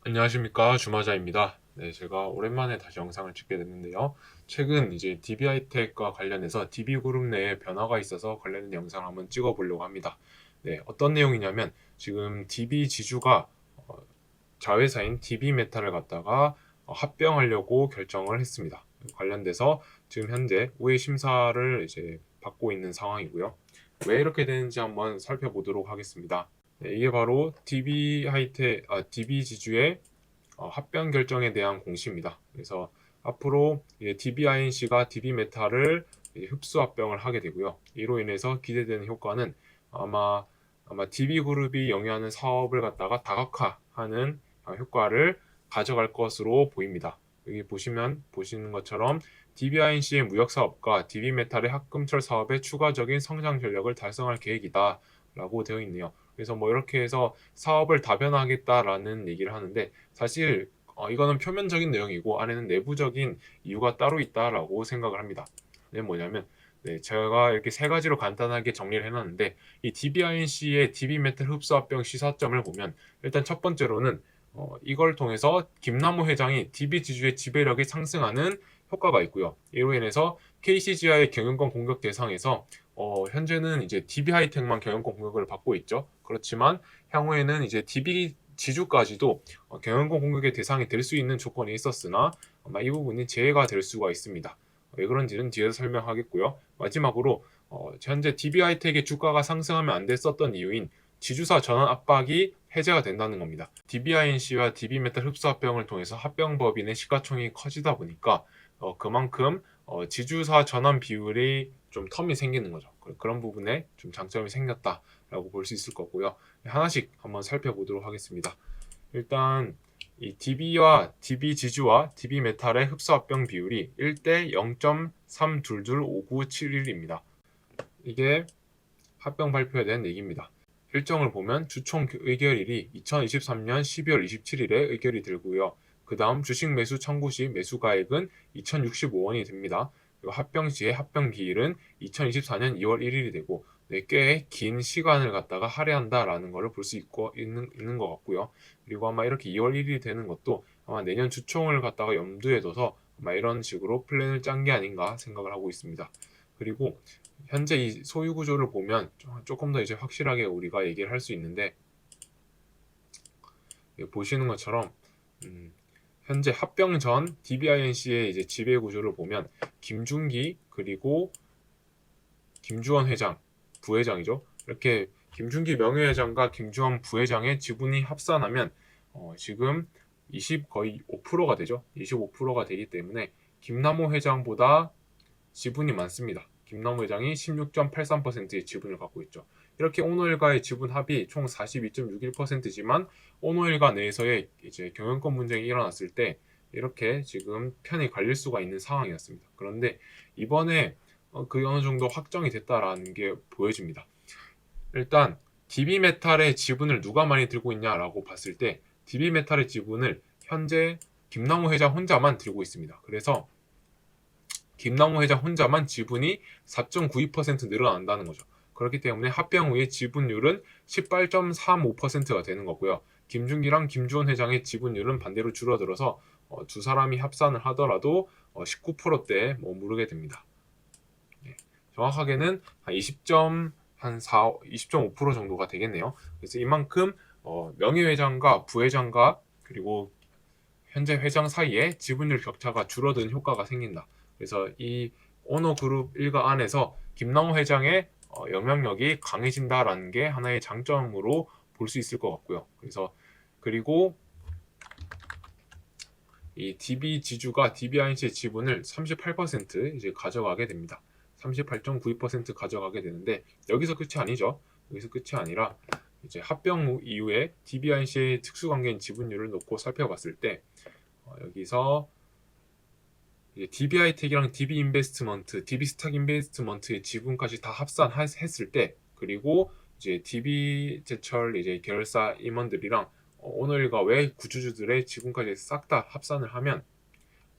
안녕하십니까, 주마자입니다. 네, 제가 오랜만에 다시 영상을 찍게 됐는데요. 최근 이제 DB하이텍과 관련해서 DB그룹 내에 변화가 있어서 관련된 영상을 한번 찍어보려고 합니다. 네, 어떤 내용이냐면 지금 DB지주가 자회사인 DB메탈을 갖다가 합병하려고 결정을 했습니다. 관련돼서 지금 현재 우회 심사를 이제 받고 있는 상황이고요. 왜 이렇게 되는지 한번 살펴보도록 하겠습니다. 네, 이게 바로 DB지주의 합병 결정에 대한 공시입니다. 그래서 앞으로 DBINC가 DB메탈을 흡수 합병을 하게 되고요. 이로 인해서 기대되는 효과는 아마 DB그룹이 영위하는 사업을 갖다가 다각화하는 효과를 가져갈 것으로 보입니다. 여기 보시는 것처럼 DBINC의 무역 사업과 DB메탈의 합금철 사업의 추가적인 성장 전력을 달성할 계획이다라고 되어 있네요. 그래서 뭐 이렇게 해서 사업을 다변화하겠다라는 얘기를 하는데 사실 이거는 표면적인 내용이고 안에는 내부적인 이유가 따로 있다라고 생각을 합니다. 네, 뭐냐면 제가 이렇게 세 가지로 간단하게 정리를 해놨는데 이 DBINC의 DB메탈 흡수합병 시사점을 보면 일단 첫 번째로는 이걸 통해서 김남호 회장이 DB지주의 지배력이 상승하는 효과가 있고요. 이로 인해서 KCGI의 경영권 공격 대상에서 현재는 이제 DB하이텍만 경영권 공격을 받고 있죠. 그렇지만 향후에는 이제 DB 지주까지도 경영권 공격의 대상이 될 수 있는 조건이 있었으나 아마 이 부분이 제외가 될 수가 있습니다. 왜 그런지는 뒤에서 설명하겠고요. 마지막으로 현재 DB하이텍의 주가가 상승하면 안 됐었던 이유인 지주사 전환 압박이 해제가 된다는 겁니다. DBINC와 DB메탈 흡수 합병을 통해서 합병법인의 시가총액이 커지다 보니까 그만큼 지주사 전환 비율이 좀 텀이 생기는 거죠. 그런 부분에 좀 장점이 생겼다라고 볼 수 있을 거고요. 하나씩 한번 살펴보도록 하겠습니다. 일단 이 DB 지주와 DB 메탈의 흡수 합병 비율이 1대 0.3225971입니다. 이게 합병 발표에 대한 얘기입니다. 일정을 보면 주총 의결일이 2023년 12월 27일에 의결이 들고요. 그 다음 주식 매수 청구 시 매수가액은 2,065원이 됩니다. 그리고 합병 시의 합병 기일은 2024년 2월 1일이 되고 꽤 긴 시간을 갖다가 할애한다라는 것을 볼 수 있는 것 같고요. 그리고 아마 이렇게 2월 1일이 되는 것도 아마 내년 주총을 갖다가 염두에 둬서 아마 이런 식으로 플랜을 짠 게 아닌가 생각을 하고 있습니다. 그리고 현재 이 소유 구조를 보면 조금 더 이제 확실하게 우리가 얘기를 할 수 있는데 보시는 것처럼 현재 합병 전 DBINC의 이제 지배 구조를 보면 김준기 그리고 김주원 회장 부회장이죠. 이렇게 김준기 명예회장과 김주원 부회장의 지분이 합산하면 지금 거의 5%가 되죠. 25%가 되기 때문에 김남호 회장보다 지분이 많습니다. 김남호 회장이 16.83%의 지분을 갖고 있죠. 이렇게 오노일과의 지분 합이 총 42.61%지만 오노일과 내에서의 이제 경영권 분쟁이 일어났을 때 이렇게 지금 편이 갈릴 수가 있는 상황이었습니다. 그런데 이번에 그 어느 정도 확정이 됐다라는 게 보여집니다. 일단 DB메탈의 지분을 누가 많이 들고 있냐라고 봤을 때 DB메탈의 지분을 현재 김남호 회장 혼자만 들고 있습니다. 그래서 김남호 회장 혼자만 지분이 4.92% 늘어난다는 거죠. 그렇기 때문에 합병 후의 지분율은 18.35%가 되는 거고요. 김준기랑 김주원 회장의 지분율은 반대로 줄어들어서 두 사람이 합산을 하더라도 19%대에 머무르게 됩니다. 네. 정확하게는 한 20.5% 정도가 되겠네요. 그래서 이만큼 명예회장과 부회장과 그리고 현재 회장 사이에 지분율 격차가 줄어드는 효과가 생긴다. 그래서 이 오너그룹 일가 안에서 김남호 회장의 영향력이 강해진다라는 게 하나의 장점으로 볼 수 있을 것 같고요. 그리고 이 DB 지주가 DBINC의 지분을 38% 이제 가져가게 됩니다. 38.92% 가져가게 되는데 여기서 끝이 아니죠. 여기서 끝이 아니라 이제 합병 이후에 DBINC의 특수관계인 지분율을 놓고 살펴봤을 때 여기서 DB하이텍이랑 DB인베스트먼트, DB스탁인베스트먼트의 지분까지 다 합산했을 때 그리고 이제 DB제철 이제 계열사 임원들이랑 오너일과 외 구주주들의 지분까지 싹 다 합산을 하면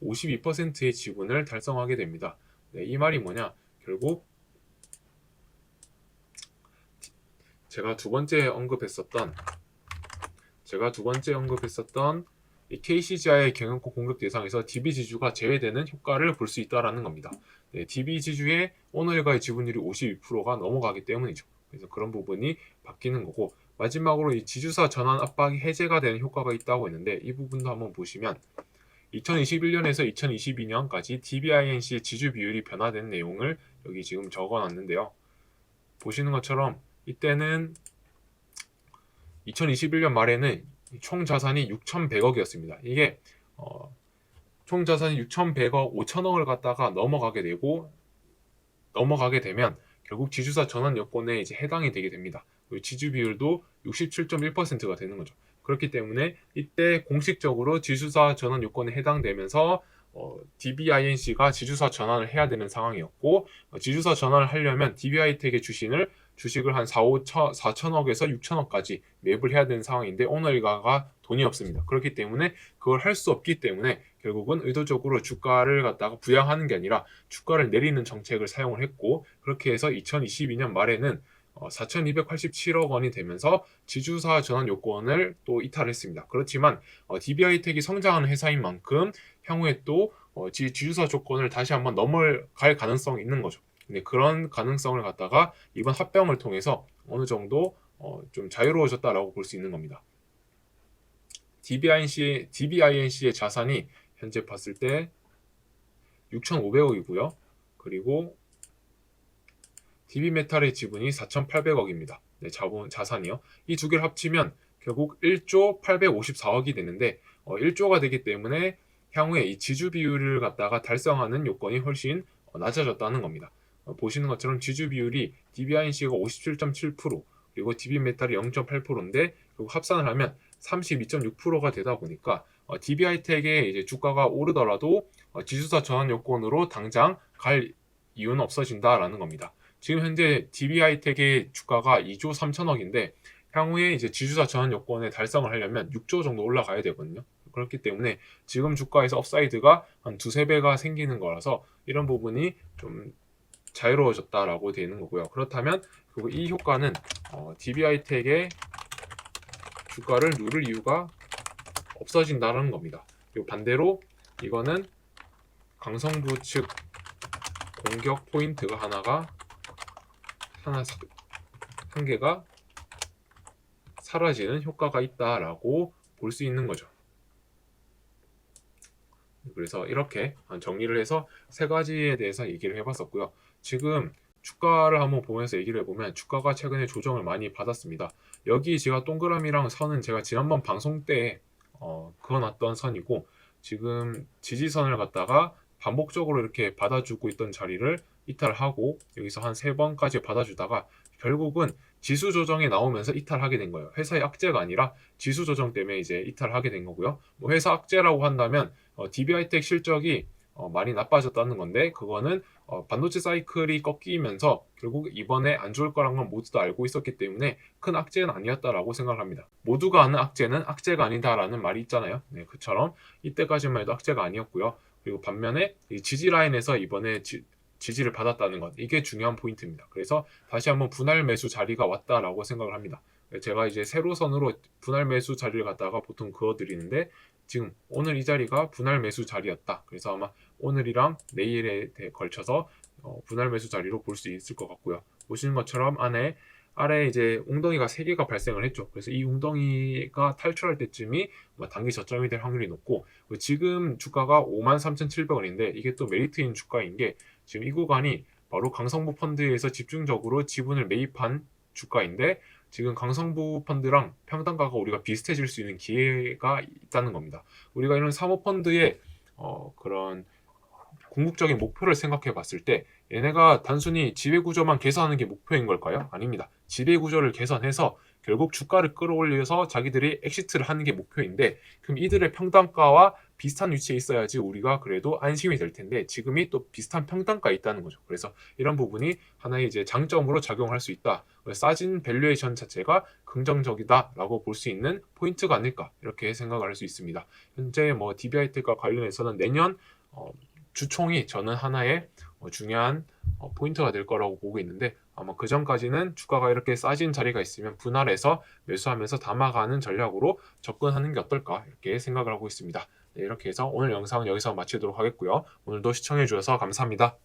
52%의 지분을 달성하게 됩니다. 네, 이 말이 뭐냐? 결국 제가 두 번째 언급했었던 제가 두 번째 언급했었던 이 KCGI의 경영권 공격 대상에서 DB 지주가 제외되는 효과를 볼 수 있다라는 겁니다. 네, DB 지주의 오늘과의 지분율이 52%가 넘어가기 때문이죠. 그래서 그런 부분이 바뀌는 거고, 마지막으로 이 지주사 전환 압박이 해제가 되는 효과가 있다고 했는데, 이 부분도 한번 보시면 2021년에서 2022년까지 DBINC의 지주 비율이 변화된 내용을 여기 지금 적어놨는데요. 보시는 것처럼 이때는 2021년 말에는 총 자산이 6,100억이었습니다. 이게 총 자산이 6,100억 5천억을 갖다가 넘어가게 되면 결국 지주사 전환 요건에 이제 해당이 되게 됩니다. 지주 비율도 67.1%가 되는 거죠. 그렇기 때문에 이때 공식적으로 지주사 전환 요건에 해당되면서 DBINC가 지주사 전환을 해야 되는 상황이었고, 지주사 전환을 하려면 DBI텍의 주식을 한 4천억에서 6천억까지 매입을 해야 되는 상황인데 오늘가가 돈이 없습니다. 그렇기 때문에 그걸 할 수 없기 때문에 결국은 의도적으로 주가를 갖다가 부양하는 게 아니라 주가를 내리는 정책을 사용을 했고, 그렇게 해서 2022년 말에는 4,287억 원이 되면서 지주사 전환 요건을 또 이탈했습니다. 그렇지만 DBI텍이 성장하는 회사인 만큼 향후에 또 지주사 조건을 다시 한번 넘어갈 가능성이 있는 거죠. 근데 그런 가능성을 갖다가 이번 합병을 통해서 어느 정도 좀 자유로워졌다라고 볼 수 있는 겁니다. DBINC의 자산이 현재 봤을 때 6,500억이고요. 그리고 DB메탈의 지분이 4,800억입니다. 네, 자산이요. 이 두 개를 합치면 결국 1조 854억이 되는데 1조가 되기 때문에 향후에 이 지주 비율을 갖다가 달성하는 요건이 훨씬 낮아졌다는 겁니다. 보시는 것처럼 지주 비율이 DBINC가 57.7% 그리고 DB메탈이 0.8%인데 결국 합산을 하면 32.6%가 되다 보니까 DBI텍의 이제 주가가 오르더라도 지주사 전환 요건으로 당장 갈 이유는 없어진다라는 겁니다. 지금 현재 DBI텍의 주가가 2조 3천억인데 향후에 이제 지주사 전환 요건에 달성을 하려면 6조 정도 올라가야 되거든요. 그렇기 때문에 지금 주가에서 업사이드가 한 두세 배가 생기는 거라서 이런 부분이 좀 자유로워졌다라고 되는 거고요. 그렇다면 이 효과는 DBI텍의 주가를 누를 이유가 없어진다는 겁니다. 그리고 반대로 이거는 강성부 측 공격 포인트가 한 개가 사라지는 효과가 있다라고 볼 수 있는 거죠. 그래서 이렇게 정리를 해서 세 가지에 대해서 얘기를 해봤었고요. 지금 주가를 한번 보면서 얘기를 해보면 주가가 최근에 조정을 많이 받았습니다. 여기 제가 동그라미랑 선은 제가 지난번 방송 때 그어놨던 선이고, 지금 지지선을 갖다가 반복적으로 이렇게 받아주고 있던 자리를 이탈하고 여기서 한 3번까지 받아주다가 결국은 지수 조정에 나오면서 이탈하게 된 거예요. 회사의 악재가 아니라 지수 조정 때문에 이제 이탈하게 된 거고요. 뭐 회사 악재라고 한다면 DBI텍 실적이 많이 나빠졌다는 건데, 그거는 반도체 사이클이 꺾이면서 결국 이번에 안 좋을 거란 건 모두 다 알고 있었기 때문에 큰 악재는 아니었다라고 생각합니다. 모두가 아는 악재는 악재가 아니다라는 말이 있잖아요. 네, 그처럼 이때까지만 해도 악재가 아니었고요. 그리고 반면에 이 지지 라인에서 이번에 지지를 받았다는 것, 이게 중요한 포인트입니다. 그래서 다시 한번 분할 매수 자리가 왔다라고 생각을 합니다. 제가 이제 세로선으로 분할 매수 자리를 갖다가 보통 그어드리는데, 지금 오늘 이 자리가 분할 매수 자리였다. 그래서 아마 오늘이랑 내일에 걸쳐서 분할 매수 자리로 볼 수 있을 것 같고요. 보시는 것처럼 아래 이제 웅덩이가 3개가 발생을 했죠. 그래서 이 웅덩이가 탈출할 때쯤이 단기 저점이 될 확률이 높고, 지금 주가가 53,700원인데 이게 또 메리트인 주가인 게 지금 이 구간이 바로 강성부 펀드에서 집중적으로 지분을 매입한 주가인데, 지금 강성부 펀드랑 평단가가 우리가 비슷해질 수 있는 기회가 있다는 겁니다. 우리가 이런 사모펀드의 그런 궁극적인 목표를 생각해 봤을 때 얘네가 단순히 지배구조만 개선하는 게 목표인 걸까요? 아닙니다. 지배구조를 개선해서 결국 주가를 끌어올려서 자기들이 엑시트를 하는 게 목표인데, 그럼 이들의 평단가와 비슷한 위치에 있어야지 우리가 그래도 안심이 될 텐데 지금이 또 비슷한 평단가에 있다는 거죠. 그래서 이런 부분이 하나의 이제 장점으로 작용할 수 있다. 싸진 밸류에이션 자체가 긍정적이다라고 볼 수 있는 포인트가 아닐까, 이렇게 생각을 할 수 있습니다. 현재 뭐 DBI텍과 관련해서는 내년 주총이 저는 하나의 중요한 포인트가 될 거라고 보고 있는데, 아마 그 전까지는 주가가 이렇게 싸진 자리가 있으면 분할해서 매수하면서 담아가는 전략으로 접근하는 게 어떨까 이렇게 생각을 하고 있습니다. 네, 이렇게 해서 오늘 영상 여기서 마치도록 하겠고요. 오늘도 시청해 주셔서 감사합니다.